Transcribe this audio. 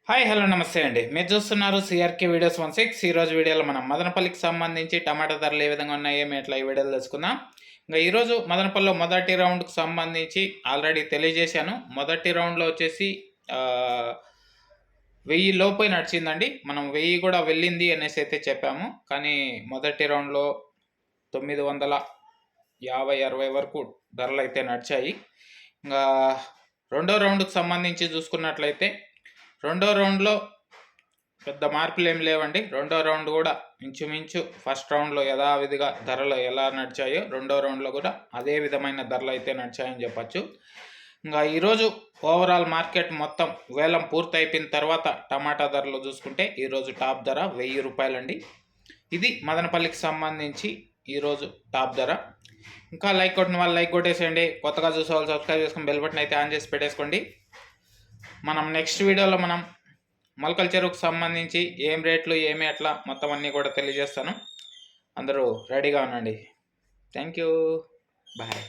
Hi hello నమస్తే అండి. మీరు చూస్తున్నారు సిఆర్కే వీడియోస్ 16. ఈరోజు వీడియోలో మనం మదనపల్లికి సంబంధించి టమాటా ధరలు ఏ విధంగా ఉన్నాయో ఎట్లా ఈ వీడియోలో తెలుసుకుందాం. ఇంకా ఈరోజు మదనపల్లిలో మొదటి రౌండ్కి సంబంధించి ఆల్రెడీ తెలియజేశాను. మొదటి రౌండ్లో వచ్చేసి 1000 లోపే నడిచిందండి. మనం 1000 కూడా వెళ్ళింది అనేసి అయితే చెప్పాము. కానీ మొదటి రౌండ్లో 950-60 వరకు ధరలు అయితే నడిచాయి. ఇంకా రెండో రౌండ్కి సంబంధించి చూసుకున్నట్లయితే రెండో రౌండ్లో పెద్ద మార్పులు ఏం లేవండి. రెండో రౌండ్ కూడా ఇంచుమించు ఫస్ట్ రౌండ్లో యథావిధిగా ధరలు ఎలా నడిచాయో రెండో రౌండ్లో కూడా అదే విధమైన ధరలు అయితే నడిచాయని చెప్పచ్చు. ఇంకా ఈరోజు ఓవరాల్ మార్కెట్ మొత్తం వేలం పూర్తి అయిపోయిన తర్వాత టమాటా ధరలు చూసుకుంటే ఈరోజు టాప్ ధర 1000 రూపాయలండి. ఇది మదనపల్లికి సంబంధించి ఈరోజు టాప్ ధర. ఇంకా లైక్ కొట్టిన వాళ్ళు లైక్ కొట్టేసేయండి. కొత్తగా చూసే వాళ్ళు సబ్స్క్రైబ్ చేసుకుని బెల్ బటన్ అయితే ఆన్ చేసి పెట్టేసుకోండి. మనం నెక్స్ట్ వీడియోలో మనం మొలకల చెరువుకు సంబంధించి ఏం రేట్లు ఏమి ఎట్లా మొత్తం అన్నీ కూడా తెలియజేస్తాను. అందరూ రెడీగా ఉండండి. Thank you. బాయ్.